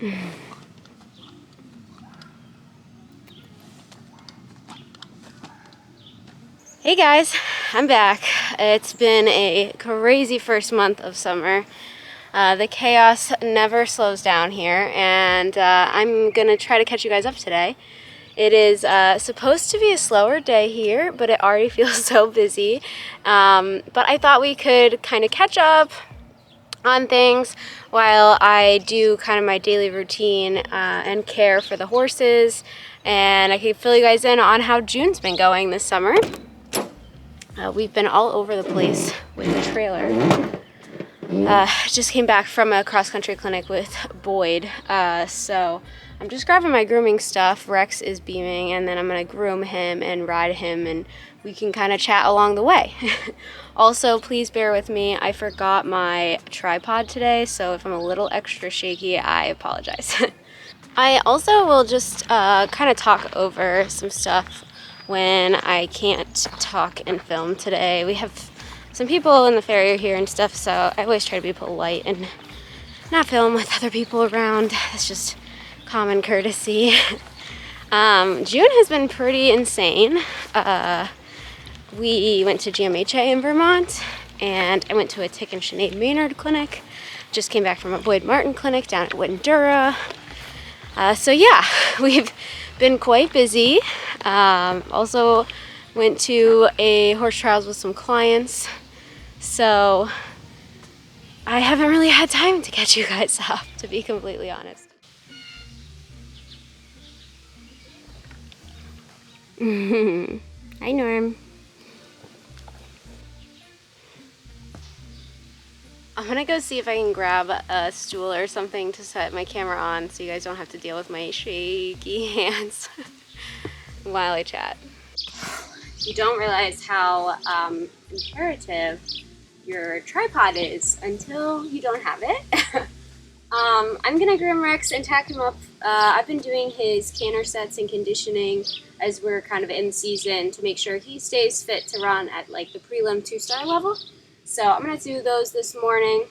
Hey guys, I'm back. It's been a crazy first month of summer. The chaos never slows down here, and I'm gonna try to catch you guys up today. It is supposed to be a slower day here, but it already feels so busy. But I thought we could kind of catch up on things while I do kind of my daily routine and care for the horses, and I can fill you guys in on how June's been going this summer. We've been all over the place with the trailer. Just came back from a cross-country clinic with BOYD, so I'm just grabbing my grooming stuff. Rex is beaming, and then I'm going to groom him and ride him, and we can kind of chat along the way. Also, please bear with me. I forgot my tripod today, so if I'm a little extra shaky, I apologize. I also will just kind of talk over some stuff when I can't talk and film today. We have some people in the farrier here and stuff, so I always try to be polite and not film with other people around. It's just common courtesy. June has been pretty insane. We went to GMHA in Vermont, and I went to a Tik Maynard Clinic. Just came back from a BOYD clinic down at Windurra. So yeah, we've been quite busy. Also went to a horse trials with some clients, so I haven't really had time to catch you guys up, to be completely honest. Hi, Norm. I'm gonna go see if I can grab a stool or something to set my camera on so you guys don't have to deal with my shaky hands while I chat. You don't realize how imperative your tripod is until you don't have it. I'm gonna groom Rex and tack him up. I've been doing his canter sets and conditioning as we're kind of in season to make sure he stays fit to run at like the prelim 2-star level. So I'm gonna do those this morning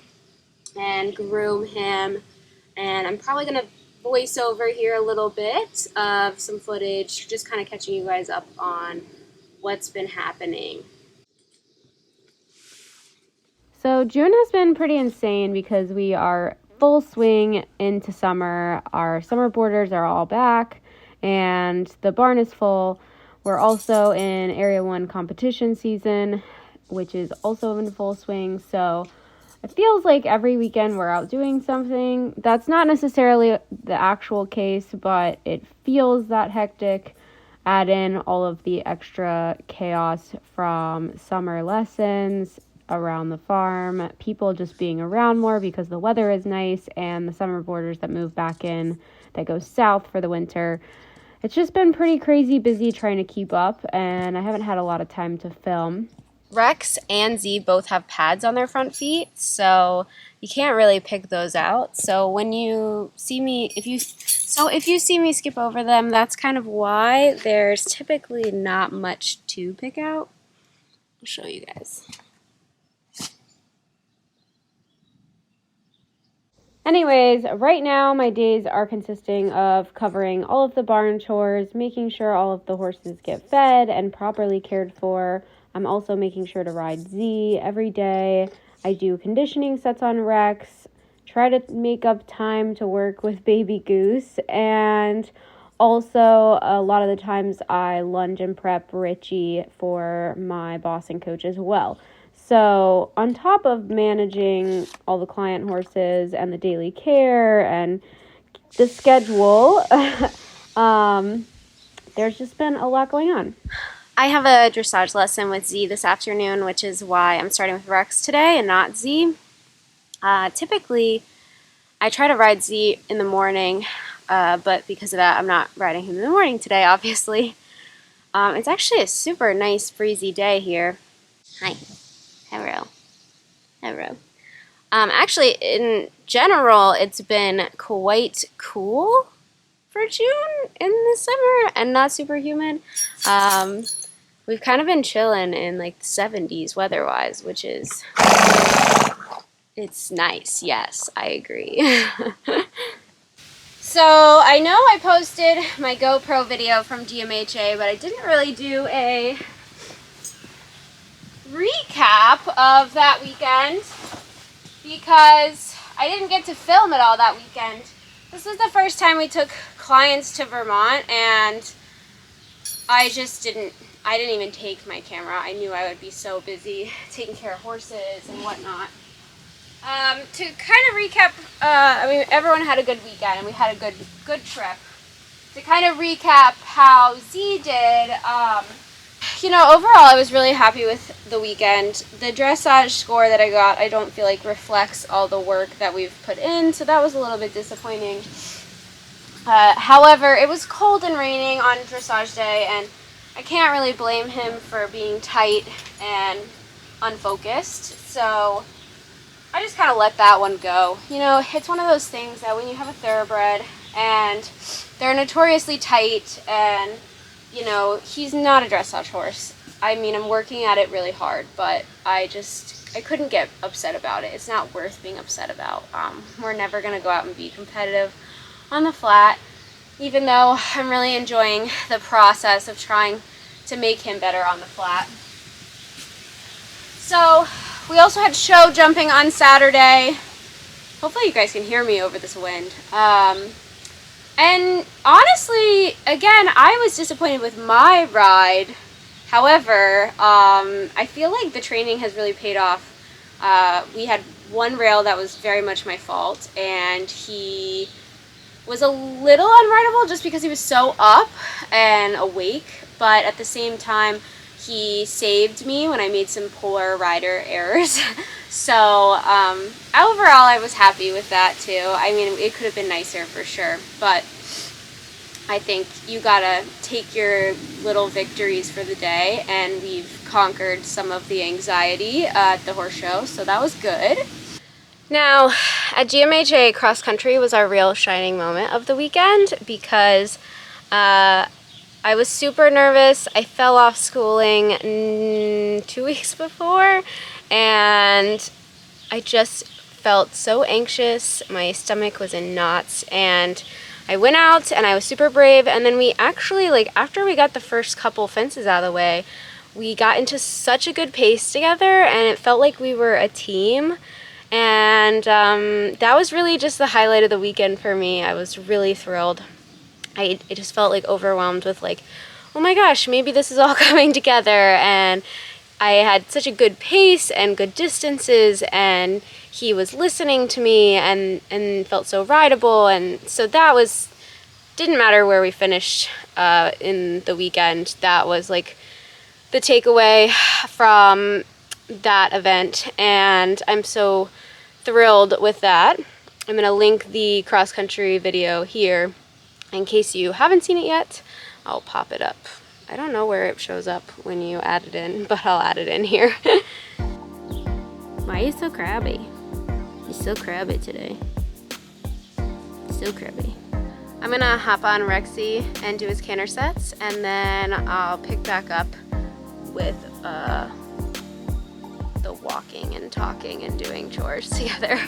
and groom him, and I'm probably gonna voice over here a little bit of some footage, just kind of catching you guys up on what's been happening. So June has been pretty insane because we are full swing into summer. Our summer boarders are all back and the barn is full. We're also in Area 1 competition season, which is also in full swing. So it feels like every weekend we're out doing something. That's not necessarily the actual case, but it feels that hectic. Add in all of the extra chaos from summer lessons around the farm, people just being around more because the weather is nice, and the summer boarders that move back in that go south for the winter. It's just been pretty crazy busy trying to keep up, and I haven't had a lot of time to film. Rex and Z both have pads on their front feet, so you can't really pick those out. So when you see me, if you see me skip over them, that's kind of why. There's typically not much to pick out. I'll show you guys. Anyways, right now my days are consisting of covering all of the barn chores, making sure all of the horses get fed and properly cared for. I'm also making sure to ride Z every day. I do conditioning sets on Rex, try to make up time to work with baby Goose, and also a lot of the times I lunge and prep Richie for my boss and coach as well. So on top of managing all the client horses and the daily care and the schedule, there's just been a lot going on. I have a dressage lesson with Z this afternoon, which is why I'm starting with Rex today and not Z. Typically, I try to ride Z in the morning, but because of that, I'm not riding him in the morning today, obviously. It's actually a super nice breezy day here. Hi. Hello. Hello. Actually, in general, it's been quite cool for June in the summer and not super humid. We've kind of been chilling in like the 70s weather-wise, which is, it's nice. Yes, I agree. So I know I posted my GoPro video from GMHA, but I didn't really do a recap of that weekend because I didn't get to film it all that weekend. This was the first time we took clients to Vermont, and I didn't even take my camera. I knew I would be so busy taking care of horses and whatnot. To kind of recap, I mean, everyone had a good weekend and we had a good trip. To kind of recap how Z did, you know, overall I was really happy with the weekend. The dressage score that I got, I don't feel like reflects all the work that we've put in, so that was a little bit disappointing. However, it was cold and raining on dressage day, and I can't really blame him for being tight and unfocused, so I just kind of let that one go. You know, it's one of those things that when you have a thoroughbred and they're notoriously tight and, you know, he's not a dressage horse. I mean, I'm working at it really hard, but I couldn't get upset about it. It's not worth being upset about. We're never going to go out and be competitive on the flat, even though I'm really enjoying the process of trying to make him better on the flat. So we also had show jumping on Saturday. Hopefully you guys can hear me over this wind. And honestly, again, I was disappointed with my ride. However, I feel like the training has really paid off. We had one rail that was very much my fault, and he was a little unrideable just because he was so up and awake, but at the same time, he saved me when I made some poor rider errors. So overall I was happy with that too. I mean, it could have been nicer for sure, but I think you gotta take your little victories for the day, and we've conquered some of the anxiety at the horse show, so that was good. Now, at GMHA, cross country was our real shining moment of the weekend because I was super nervous. I fell off schooling 2 weeks before, and I just felt so anxious. My stomach was in knots, and I went out and I was super brave. And then we actually, like, after we got the first couple fences out of the way, we got into such a good pace together, and it felt like we were a team. And that was really just the highlight of the weekend for me. I was really thrilled. I just felt like overwhelmed with like, oh my gosh, maybe this is all coming together, and I had such a good pace and good distances, and he was listening to me and felt so rideable, and so that didn't matter where we finished in the weekend. That was like the takeaway from that event, and I'm so thrilled with that. I'm gonna link the cross country video here in case you haven't seen it yet. I'll pop it up. I don't know where it shows up when you add it in, but I'll add it in here. Why are you so crabby? You're so crabby today. So crabby. I'm gonna hop on Rexy and do his canter sets, and then I'll pick back up with the walking and talking and doing chores together.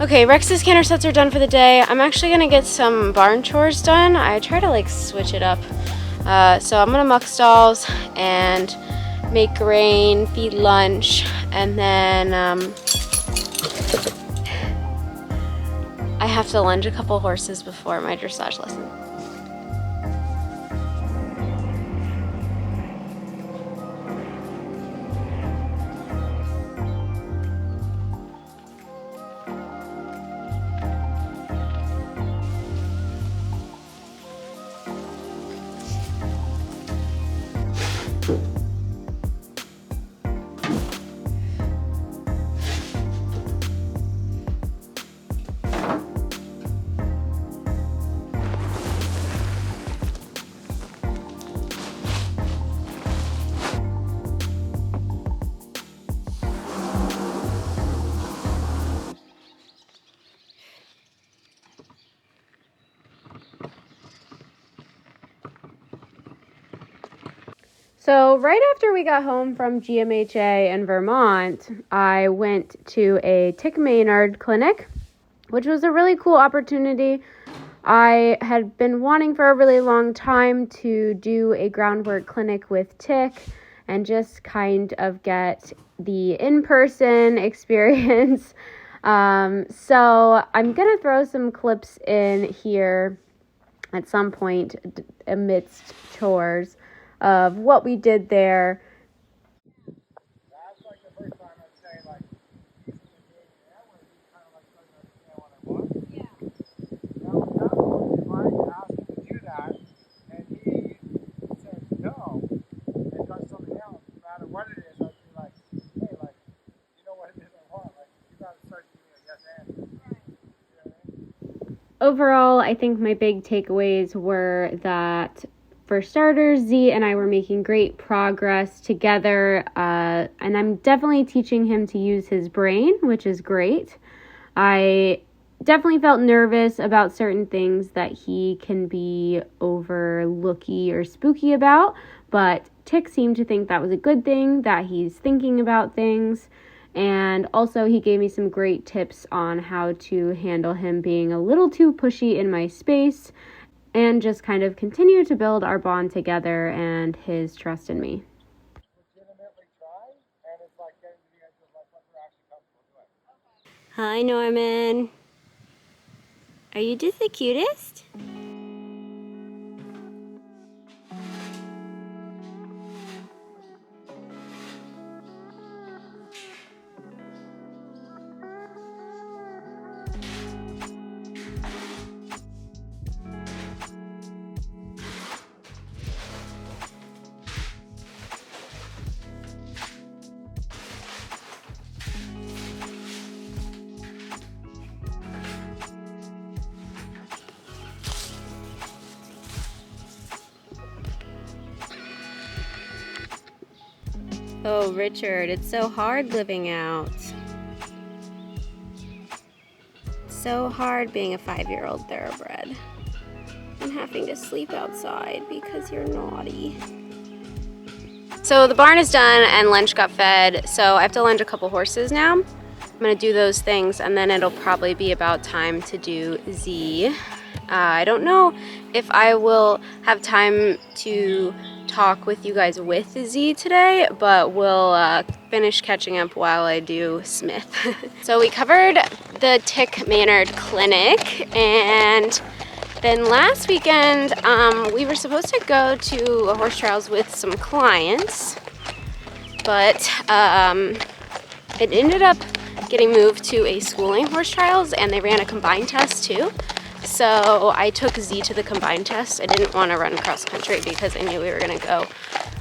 Okay, Rex's canter sets are done for the day. I'm actually gonna get some barn chores done. I try to like switch it up. So I'm gonna muck stalls and make grain, feed lunch, and then I have to lunge a couple horses before my dressage lesson. So right after we got home from GMHA in Vermont, I went to a Tik Maynard Clinic, which was a really cool opportunity. I had been wanting for a really long time to do a groundwork clinic with Tik and just kind of get the in-person experience. So I'm going to throw some clips in here at some point amidst chores of what we did there. That's like the first time I'd say, like, he's in the game there where he kind of like doesn't understand what I want. Yeah. Now, at that point, if I asked him to do that, and he said no, and does something else, no matter what it is, I'd be like, hey, like, you know what it is I want? Like, you gotta start giving me a yes answer. Right. You know what I mean? Overall, I think my big takeaways were that, for starters, Z and I were making great progress together, and I'm definitely teaching him to use his brain, which is great. I definitely felt nervous about certain things that he can be overlooky or spooky about, but Tik seemed to think that was a good thing, that he's thinking about things. And also he gave me some great tips on how to handle him being a little too pushy in my space and just kind of continue to build our bond together and his trust in me. Legitimately try, and it's like getting to the edge of like what we're actually comfortable doing. Hi, Norman. Are you just the cutest? Oh, Richard, it's so hard living out. It's so hard being a 5-year-old thoroughbred and having to sleep outside because you're naughty. So the barn is done and lunch got fed, so I have to lunge a couple horses now. I'm gonna do those things and then it'll probably be about time to do Z. I don't know if I will have time to talk with you guys with Z today, but we'll finish catching up while I do Smith. So we covered the Tik Maynard Clinic, and then last weekend we were supposed to go to horse trials with some clients, but it ended up getting moved to a schooling horse trials, and they ran a combined test too. So I took Z to the combined test. I didn't want to run cross country because I knew we were going to go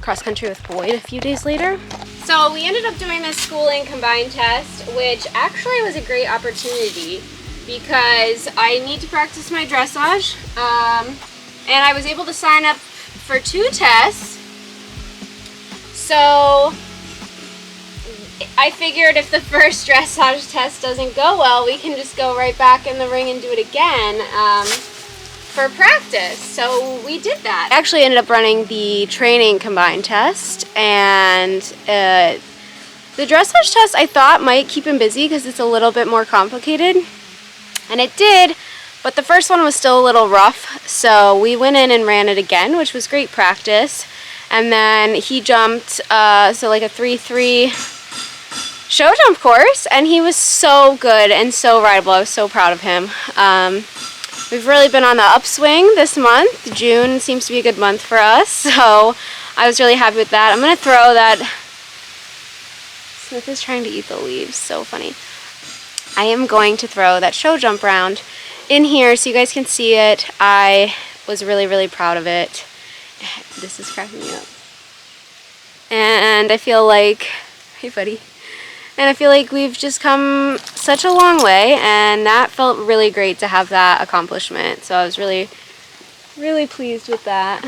cross country with BOYD a few days later. So we ended up doing this schooling combined test, which actually was a great opportunity because I need to practice my dressage. And I was able to sign up for 2 tests. So I figured if the first dressage test doesn't go well, we can just go right back in the ring and do it again for practice. So we did that. I actually ended up running the training combined test, and the dressage test I thought might keep him busy because it's a little bit more complicated, and it did, but the first one was still a little rough, so we went in and ran it again, which was great practice. And then he jumped so like a 3-3 show jump course, and he was so good and so rideable. I was so proud of him. We've really been on the upswing this month. June seems to be a good month for us, so I was really happy with that. I'm gonna throw that. Smith is trying to eat the leaves, so funny. I am going to throw that show jump round in here so you guys can see it. I was really, really proud of it. This is cracking me up. And I feel like, hey buddy. And I feel like we've just come such a long way, and that felt really great to have that accomplishment. So I was really, really pleased with that.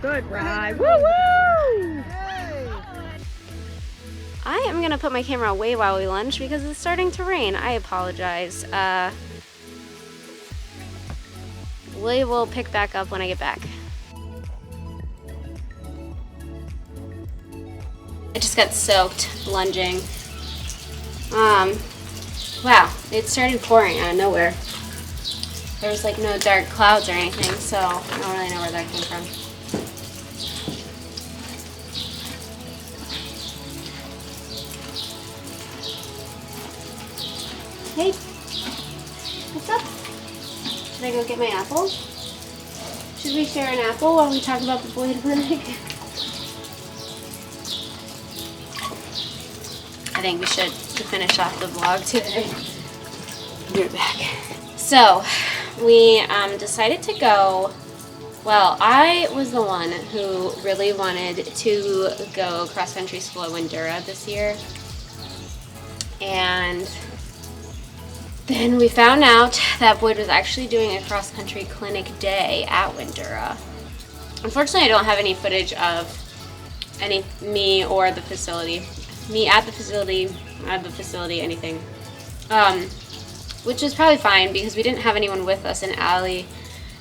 Good ride. Woo woo! I am gonna put my camera away while we lunch because it's starting to rain. I apologize. We will pick back up when I get back. I just got soaked lunging. Wow, it started pouring out of nowhere. There was like no dark clouds or anything, so I don't really know where that came from. Hey, what's up? Should I go get my apple? Should we share an apple while we talk about the BOYD clinic? I think we should to finish off the vlog today. Be right back. So, we decided to go. Well, I was the one who really wanted to go cross-country school at Windurra this year. And then we found out that BOYD was actually doing a cross-country clinic day at Windurra. Unfortunately, I don't have any footage of me or the facility. Me at the facility, anything. Which is probably fine because we didn't have anyone with us, and Allie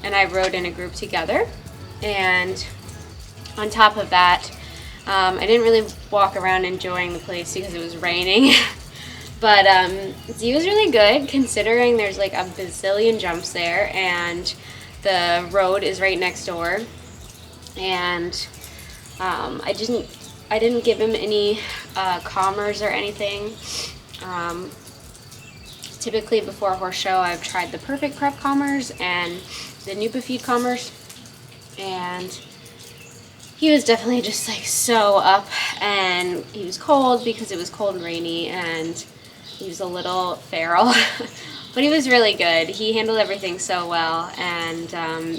and I rode in a group together. And on top of that, I didn't really walk around enjoying the place because it was raining. But Z was really good considering there's like a bazillion jumps there and the road is right next door. And I didn't give him any calmers or anything. Typically before a horse show I've tried the Perfect Prep calmers and the NupaFeed calmers, and he was definitely just like so up, and he was cold because it was cold and rainy, and he was a little feral. But he was really good. He handled everything so well, and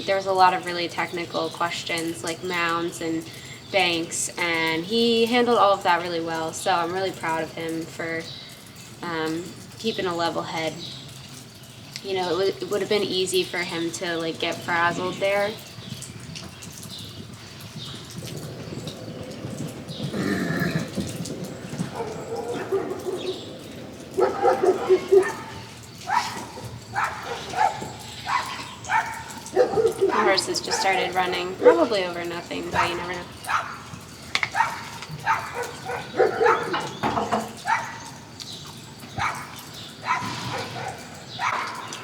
there was a lot of really technical questions like mounds and banks, and he handled all of that really well. So I'm really proud of him for keeping a level head. You know, it would have been easy for him to like get frazzled there. The horses just started running, probably over nothing, but you never know.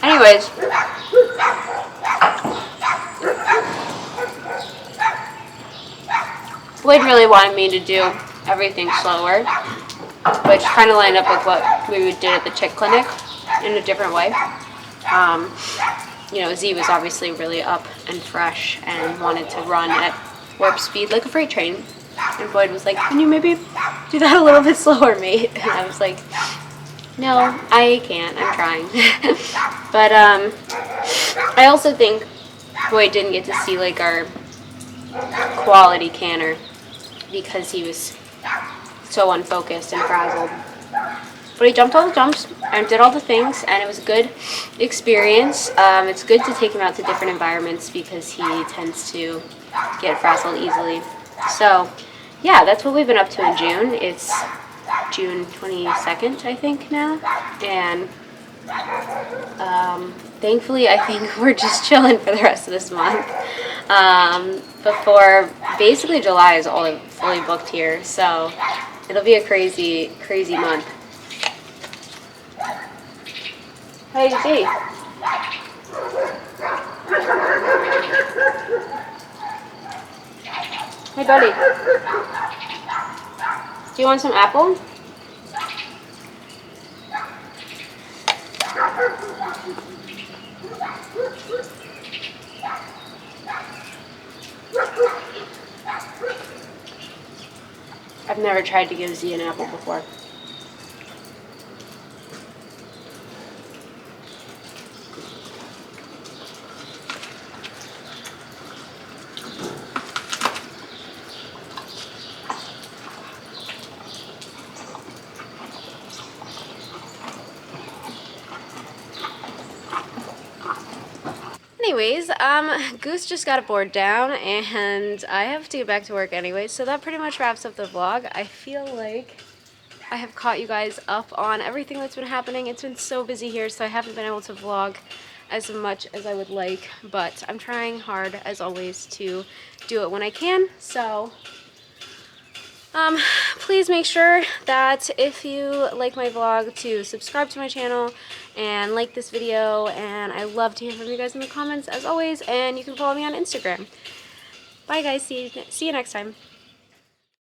Anyways, Boyd really wanted me to do everything slower, which kind of lined up with what we did at the Tik clinic in a different way. You know, Z was obviously really up and fresh and wanted to run at warp speed like a freight train. And Boyd was like, can you maybe do that a little bit slower, mate? And I was like, no, I can't. I'm trying. But I also think Boyd didn't get to see like our quality canter because he was so unfocused and frazzled. But he jumped all the jumps and did all the things, and it was a good experience. It's good to take him out to different environments because he tends to get frazzled easily. So, yeah, that's what we've been up to in June. It's June 22nd, I think, now. And thankfully, I think we're just chilling for the rest of this month. Before, basically, July is all fully booked here. So, it'll be a crazy, crazy month. Hey, Z. Hey, buddy. Do you want some apple? I've never tried to give Z an apple before. Anyways, Goose just got a board down and I have to get back to work anyway, so that pretty much wraps up the vlog. I feel like I have caught you guys up on everything that's been happening. It's been so busy here, so I haven't been able to vlog as much as I would like, but I'm trying hard as always to do it when I can. So please make sure that if you like my vlog to subscribe to my channel and like this video, and I love to hear from you guys in the comments as always, and you can follow me on Instagram. Bye guys, see you next time.